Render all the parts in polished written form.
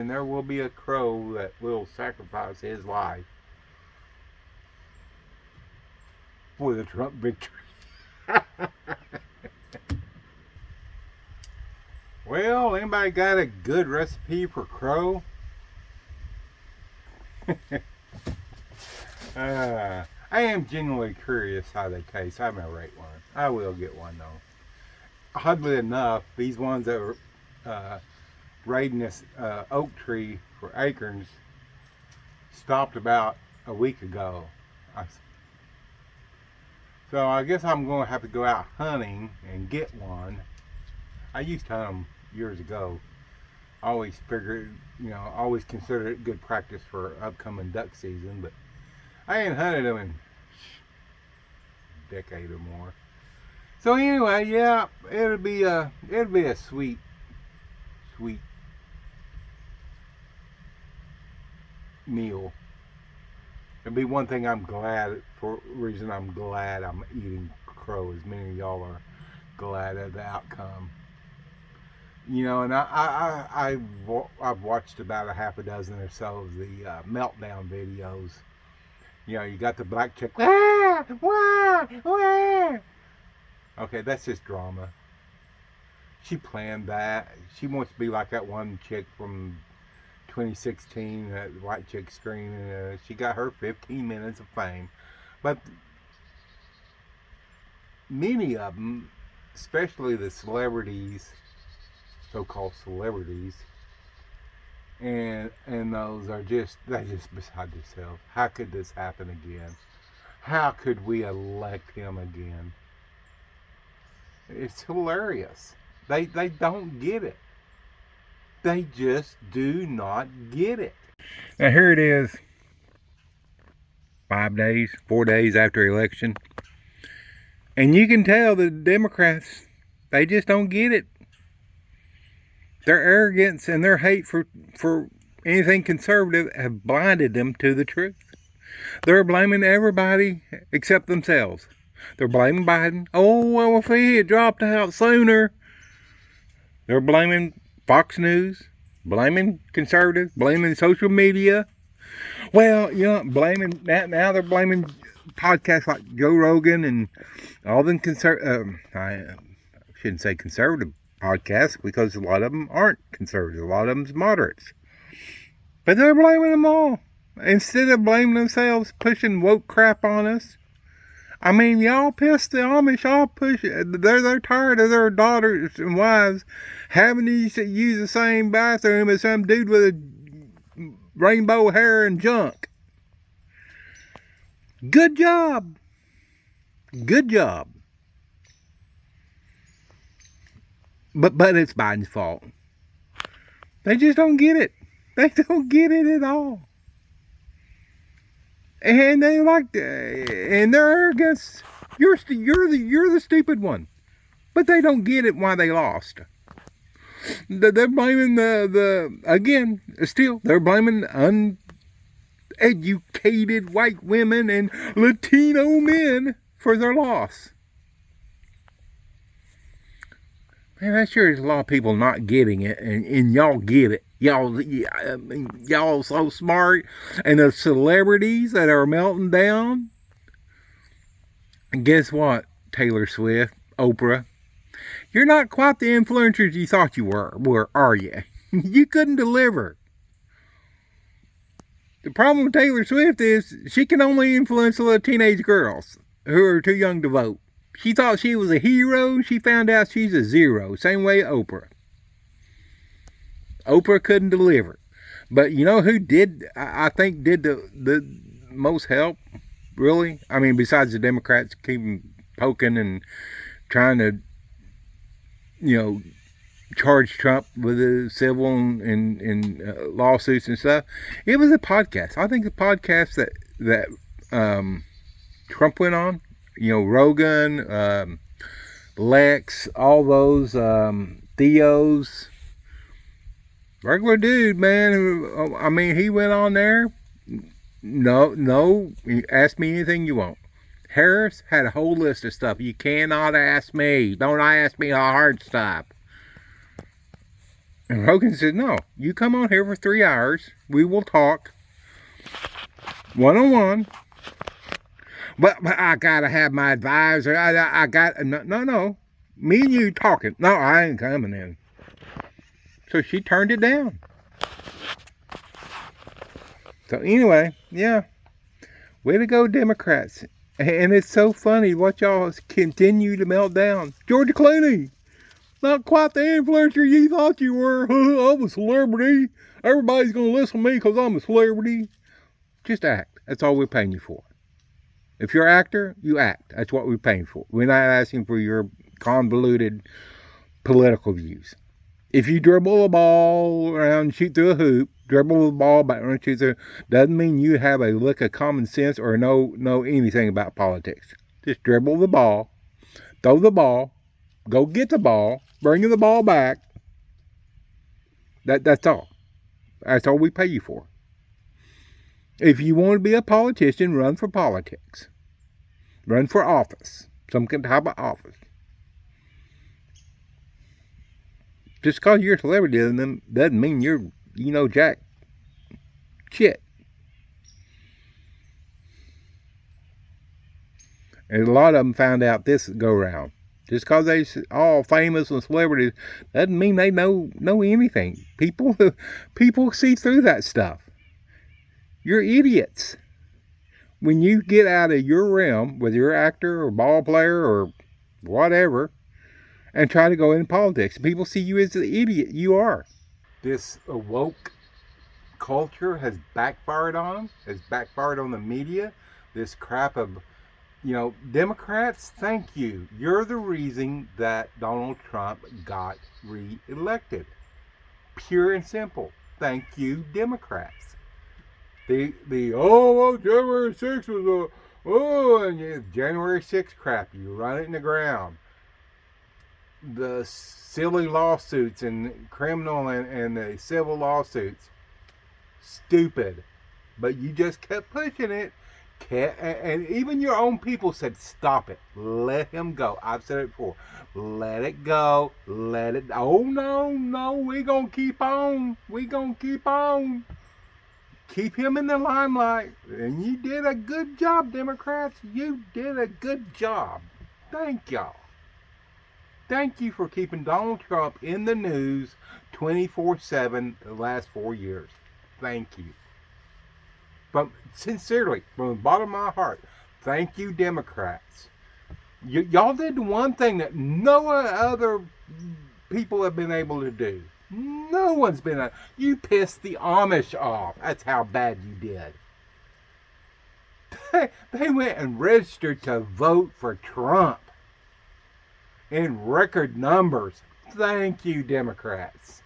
And there will be a crow that will sacrifice his life for the Trump victory. Well, anybody got a good recipe for crow? I am genuinely curious how they taste. I may rate one. I will get one though. Oddly enough, these ones that were raiding this oak tree for acorns stopped about a week ago. So I guess I'm going to have to go out hunting and get one. I used to hunt them years ago. I always figured, always considered it good practice for upcoming duck season, but I ain't hunted them in a decade or more. So anyway, yeah, it'll be a sweet meal. It'll be one thing I'm glad I'm eating crow, as many of y'all are glad of the outcome. And I've watched about a half a dozen or so of the meltdown videos. You got the black chick. Wah, wah, wah. Okay, that's just drama. She planned that. She wants to be like that one chick from 2016, that white chick screaming. She got her 15 minutes of fame. But many of them, especially the celebrities, so-called celebrities, and those are they're just beside themselves. How could this happen again? How could we elect him again? It's hilarious. They don't get it. They just do not get it. Now here it is, 4 days after election, and you can tell the Democrats, they just don't get it. Their arrogance and their hate for anything conservative have blinded them to the truth. They're blaming everybody except themselves. They're blaming Biden. Oh, well, if he had dropped out sooner. They're blaming Fox News, blaming conservatives, blaming social media. Well, blaming that. Now they're blaming podcasts like Joe Rogan and all them I shouldn't say conservative podcasts, because a lot of them aren't conservative. A lot of them's moderates. But they're blaming them all. Instead of blaming themselves, pushing woke crap on us. I mean, y'all pissed the Amish off. They're tired of their daughters and wives having to use the same bathroom as some dude with a rainbow hair and junk. Good job. Good job. But it's Biden's fault. They just don't get it. They don't get it at all. And they and their arrogance. You're the stupid one. But they don't get it why they lost. They're blaming they're blaming uneducated white women and Latino men for their loss. Man, that sure is a lot of people not getting it, and y'all get it. Y'all so smart. And the celebrities that are melting down. And guess what, Taylor Swift, Oprah? You're not quite the influencers you thought you were, are you? You couldn't deliver. The problem with Taylor Swift is she can only influence little teenage girls who are too young to vote. She thought she was a hero. She found out she's a zero. Same way Oprah. Oprah couldn't deliver. But you know who did, I think, did the most help, really? I mean, besides the Democrats keeping poking and trying to, charge Trump with the civil and lawsuits and stuff. It was a podcast. I think the podcast that Trump went on, Rogan, Lex, all those, Theo's, regular dude, man. I mean, he went on there. No, ask me anything you want. Harris had a whole list of stuff. You cannot ask me. Don't ask me hard stuff. And Rogan said, no, you come on here for 3 hours. We will talk one-on-one. But I got to have my advisor. I got, no. Me and you talking. No, I ain't coming in. So she turned it down. So anyway, yeah. Way to go, Democrats. And it's so funny what y'all continue to melt down. Georgia Clooney, not quite the influencer you thought you were. I'm a celebrity. Everybody's going to listen to me because I'm a celebrity. Just act. That's all we're paying you for. If you're an actor, you act. That's what we're paying for. We're not asking for your convoluted political views. If you dribble a ball around and shoot through a hoop, dribble the ball back and shoot through, doesn't mean you have a lick of common sense or know anything about politics. Just dribble the ball, throw the ball, go get the ball, bring the ball back. That's all. That's all we pay you for. If you want to be a politician, run for politics. Run for office. Some type of office. Just because you're a celebrity doesn't mean you're, jack shit. And a lot of them found out this go round. Just because they all famous and celebrities doesn't mean they know anything. People see through that stuff. You're idiots. When you get out of your realm, whether you're an actor or ball player or whatever, and try to go into politics, people see you as the idiot you are. This woke culture has backfired on them, has backfired on the media. This crap of, Democrats, thank you. You're the reason that Donald Trump got reelected. Pure and simple. Thank you, Democrats. January 6th was and January 6th crap. You run it in the ground. The silly lawsuits and criminal and the civil lawsuits. Stupid. But you just kept pushing it. And even your own people said, stop it. Let him go. I've said it before. Let it go. Let it. Oh, no. We're going to keep on. We're going to keep on. Keep him in the limelight. And you did a good job, Democrats. You did a good job. Thank y'all. Thank you for keeping Donald Trump in the news 24/7 the last 4 years. Thank you. But sincerely, from the bottom of my heart, thank you, Democrats. Y'all did one thing that no other people have been able to do. No one's been able. You pissed the Amish off. That's how bad you did. They went and registered to vote for Trump in record numbers. Thank you, Democrats.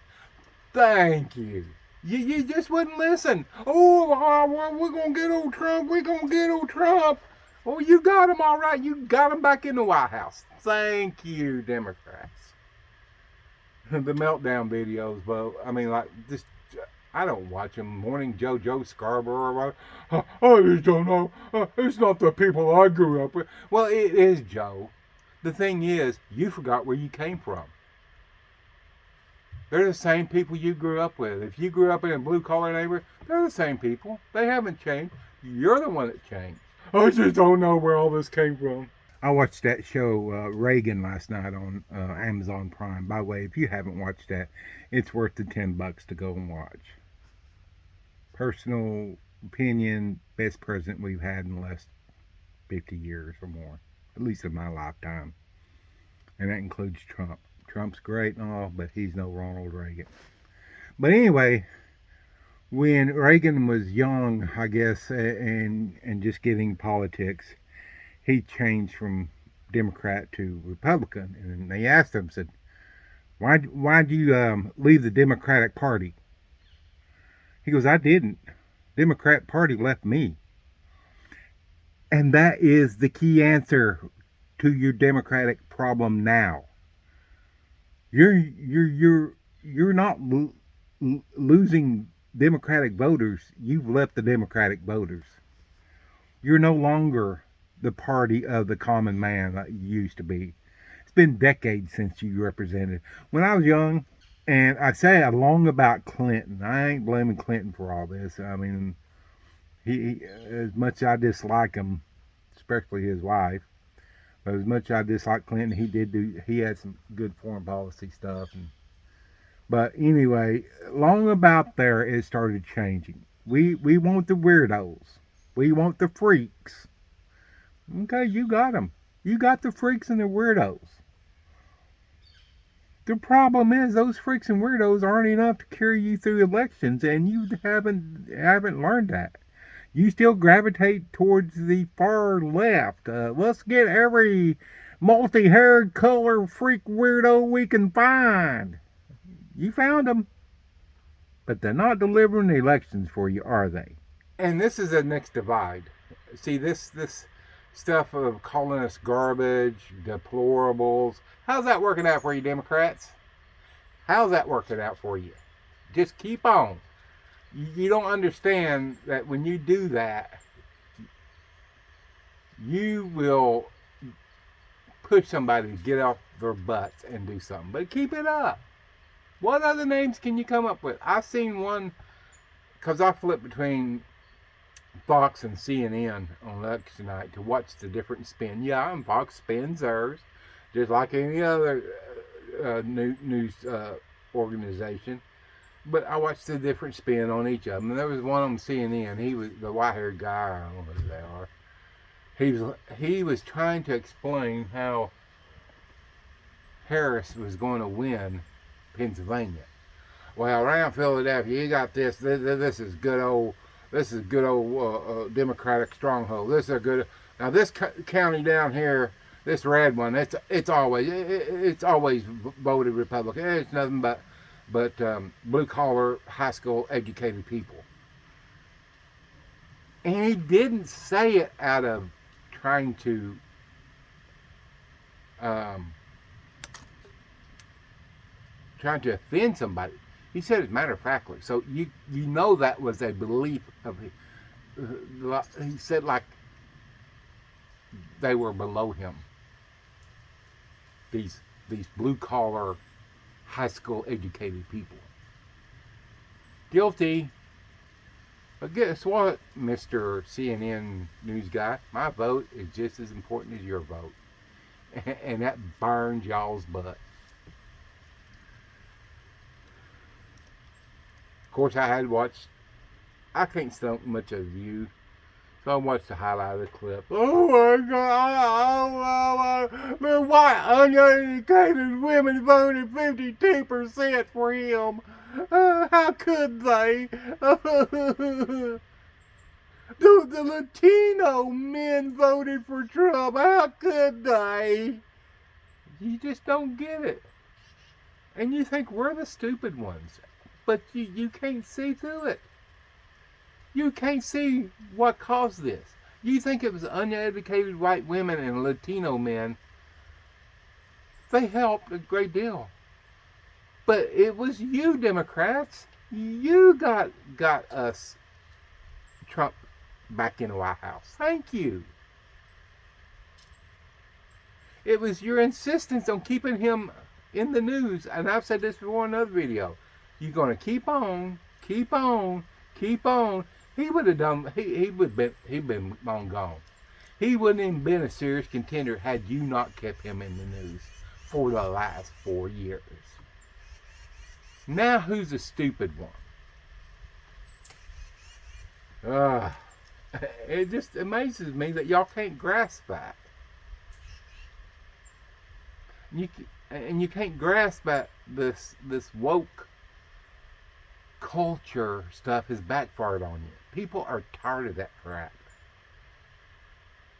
Thank you. You just wouldn't listen. We're going to get old Trump. We're going to get old Trump. Oh, you got him all right. You got him back in the White House. Thank you, Democrats. The meltdown videos, but I don't watch them. Morning Joe Scarborough. I just don't know. It's not the people I grew up with. Well, it is, Joe. The thing is, you forgot where you came from. They're the same people you grew up with. If you grew up in a blue-collar neighborhood, they're the same people. They haven't changed. You're the one that changed. I just don't know where all this came from. I watched that show, Reagan, last night on Amazon Prime. By the way, if you haven't watched that, it's worth the $10 to go and watch. Personal opinion, best president we've had in the last 50 years or more. At least in my lifetime. And that includes Trump. Trump's great and all, but he's no Ronald Reagan. But anyway, when Reagan was young, I guess, and just getting politics, he changed from Democrat to Republican. And they asked him, said, why'd you leave the Democratic Party? He goes, I didn't. Democrat Party left me. And that is the key answer to your Democratic problem now. You're not losing Democratic voters. You've left the Democratic voters. You're no longer the party of the common man like you used to be. It's been decades since you represented. When I was young, And I say along about Clinton. I ain't blaming Clinton for all this. I mean, he as much as I dislike him, especially his wife, but as much as I dislike Clinton, he had some good foreign policy stuff. But anyway, long about there, it started changing. We want the weirdos. We want the freaks. Okay, you got them. You got the freaks and the weirdos. The problem is those freaks and weirdos aren't enough to carry you through elections, and you haven't learned that. You still gravitate towards the far left. Let's get every multi-haired color freak weirdo we can find. You found them, but they're not delivering the elections for you, are they? And this is the next divide. See, this stuff of calling us garbage, deplorables. How's that working out for you, Democrats? How's that working out for you? Just keep on. You don't understand that when you do that, you will push somebody to get off their butts and do something. But keep it up. What other names can you come up with? I've seen one, because I flip between Fox and CNN on election night to watch the different spin. Yeah, and Fox spins theirs, just like any other news organization. But I watched the different spin on each of them. And there was one on CNN. He was the white-haired guy. I don't know who they are. He was trying to explain how Harris was going to win Pennsylvania. Well, around Philadelphia, you got this. This is good old. This is good old Democratic stronghold. This is a good. Now this county down here, this red one, it's always voted Republican. It's nothing but blue collar, high school educated people. And he didn't say it out of trying to offend somebody. He said it matter of factly. So you know that was a belief of his. He said like they were below him. These blue collar, high school educated people. Guilty. But guess what, Mr. CNN news guy? My vote is just as important as your vote. And that burns y'all's butt. Of course, I had watched. I can't stomach much of you, so I watched the highlight of the clip. Oh my God! The white, uneducated women voted 52% for him. How could they? The Latino men voted for Trump. How could they? You just don't get it, and you think we're the stupid ones. But you can't see through it. You can't see what caused this. You think it was uneducated white women and Latino men. They helped a great deal. But it was you, Democrats. You got us Trump back in the White House. Thank you. It was your insistence on keeping him in the news. And I've said this before in another video. You're going to keep on. He would have done. He'd been long gone. He wouldn't even been a serious contender had you not kept him in the news for the last 4 years. Now who's the stupid one? It just amazes me that y'all can't grasp that. You can't grasp that this woke culture stuff has backfired on you. People are tired of that crap.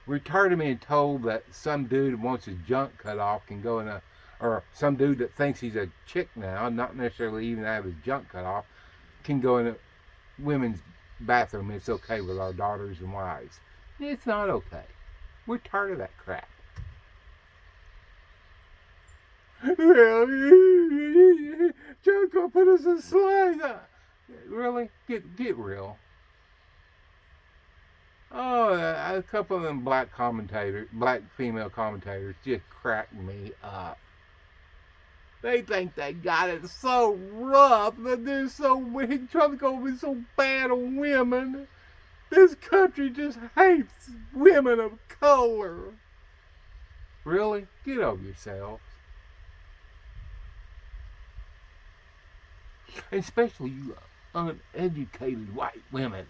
We're tired of being told that some dude wants his junk cut off can go in a, or some dude that thinks he's a chick now, not necessarily even have his junk cut off, can go in a women's bathroom. It's okay with our daughters and wives. It's not okay. We're tired of that crap. Well, Joe's gonna put us in slaves. Really? Get real. Oh, a couple of them black female commentators just crack me up. They think they got it so rough that they're so weak. Trump's gonna be so bad on women. This country just hates women of color. Really? Get over yourselves. And especially you uneducated white women.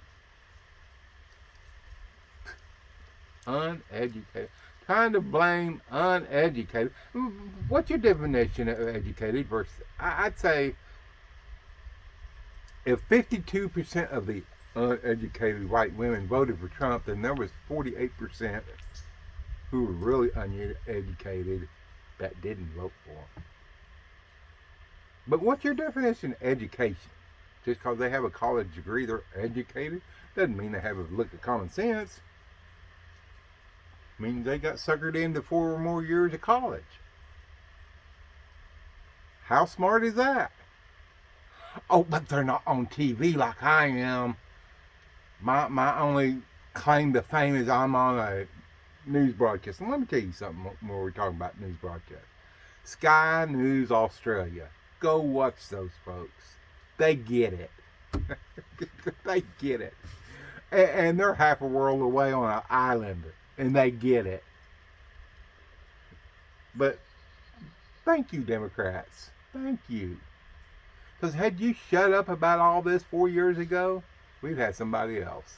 Uneducated. Trying to blame uneducated. What's your definition of educated versus... I'd say if 52% of the uneducated white women voted for Trump, then there was 48% who were really uneducated that didn't vote for him. But what's your definition of education? Just because they have a college degree, they're educated? Doesn't mean they have a lick of common sense. I mean, they got suckered into 4 or more years of college. How smart is that? Oh, but they're not on TV like I am. My only claim to fame is I'm on a news broadcast. And let me tell you something more we're talking about news broadcast. Sky News Australia. Go watch those folks. They get it. They get it. And they're half a world away on an island. And they get it. But thank you, Democrats. Thank you. Because had you shut up about all this 4 years ago, we'd had somebody else.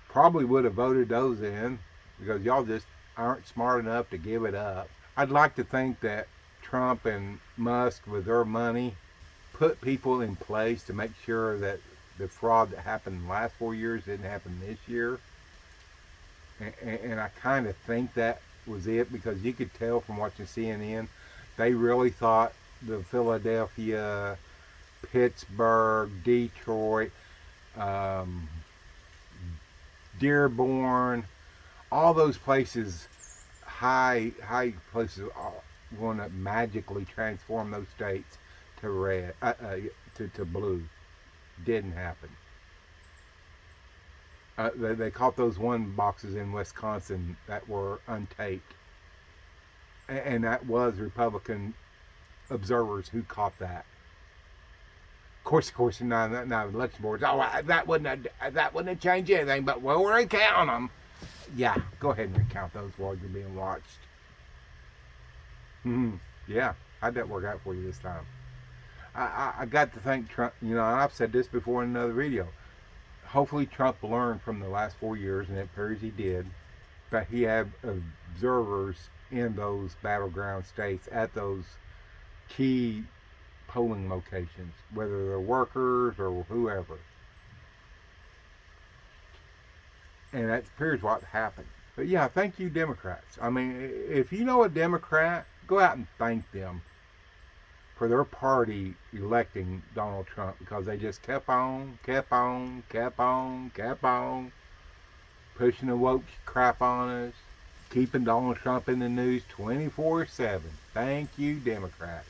Probably would have voted those in because y'all just aren't smart enough to give it up. I'd like to think that Trump and Musk, with their money, put people in place to make sure that the fraud that happened in the last 4 years didn't happen this year. And I kind of think that was it, because you could tell from watching CNN, they really thought the Philadelphia, Pittsburgh, Detroit, Dearborn, all those places, high places, are going to magically transform those states to red, to blue. Didn't happen. They caught those 1 boxes in Wisconsin that were untaped, and that was Republican observers who caught that. Of course, now election boards. Oh, that wouldn't have changed anything. But we'll recount them. Yeah, go ahead and recount those while you're being watched. Yeah, how'd that work out for you this time? I got to think Trump. You know, I've said this before in another video. Hopefully Trump learned from the last 4 years, and it appears he did, that he had observers in those battleground states at those key polling locations, whether they're workers or whoever. And that appears what happened. But yeah, thank you, Democrats. I mean, if you know a Democrat, go out and thank them for their party electing Donald Trump, because they just kept on pushing the woke crap on us, keeping Donald Trump in the news 24/7. Thank you, Democrats.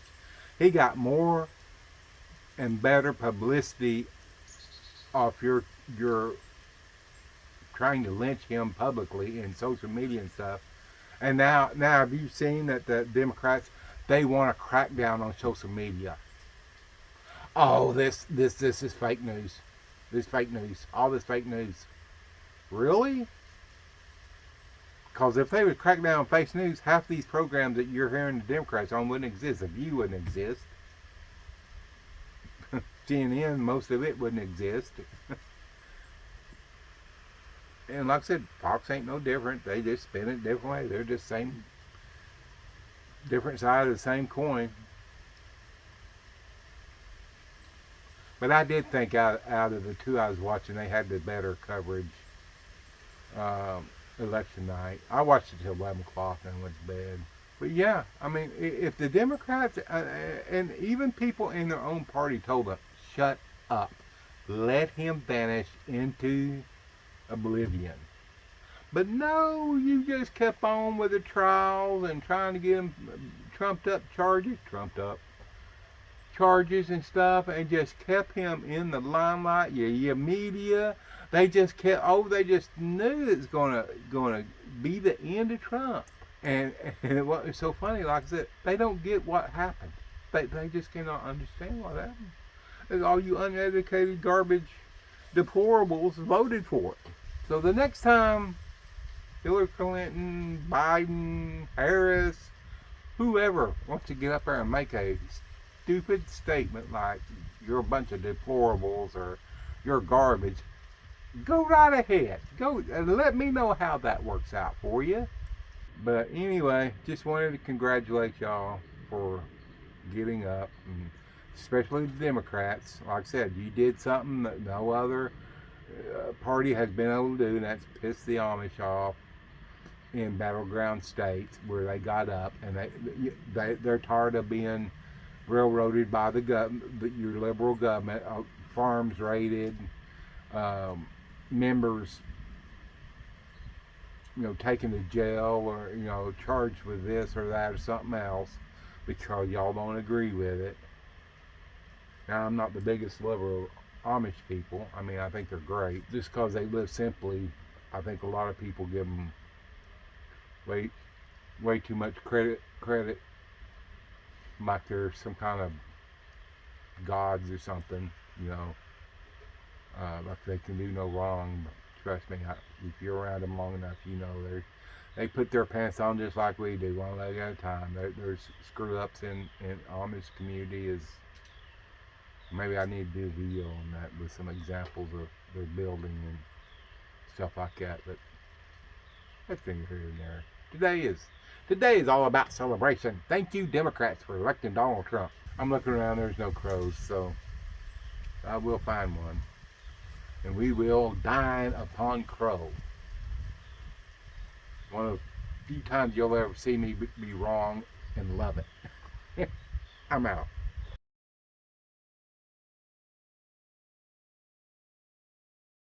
He got more and better publicity off your trying to lynch him publicly in social media and stuff. And now have you seen that the Democrats, they want to crack down on social media? Oh, this is fake news. This fake news. All this fake news. Really? Because if they would crack down on fake news, half these programs that you're hearing the Democrats on wouldn't exist. The View wouldn't exist. CNN, most of it wouldn't exist. And like I said, Fox ain't no different. They just spin it different way. They're just same, different side of the same coin. But I did think out of the two I was watching, they had the better coverage election night. I watched it till 11 o'clock and went to bed. But yeah, I mean, if the Democrats and even people in their own party told them, shut up, let him vanish into oblivion. But no, you just kept on with the trials and trying to get him trumped up charges and stuff, and just kept him in the limelight. Your media, they just kept, they just knew it was gonna be the end of Trump. And what is so funny, like I said, they don't get what happened. They just cannot understand what happened. And all you uneducated garbage deplorables voted for it. So the next time Hillary Clinton, Biden, Harris, whoever wants to get up there and make a stupid statement like you're a bunch of deplorables or you're garbage, go right ahead. Go and let me know how that works out for you. But anyway, just wanted to congratulate y'all for getting up, and especially the Democrats. Like I said, you did something that no other party has been able to do, and that's piss the Amish off in battleground states where they got up, and they're tired of being railroaded by the government, your liberal government, farms raided, members, taken to jail or charged with this or that or something else because y'all don't agree with it. Now, I'm not the biggest lover of Amish people. I mean, I think they're great. Just because they live simply, I think a lot of people give them way, way too much credit, like they're some kind of gods or something. Like they can do no wrong. But trust me, if you're around them long enough, they put their pants on just like we do, one leg at a time. There's screw ups in Amish community. Is maybe I need to do a video on that with some examples of their building and stuff like that. But that's thing here and there. Today is all about celebration. Thank you, Democrats, for electing Donald Trump. I'm looking around. There's no crows, so I will find one, and we will dine upon crow. One of the few times you'll ever see me be wrong and love it. I'm out.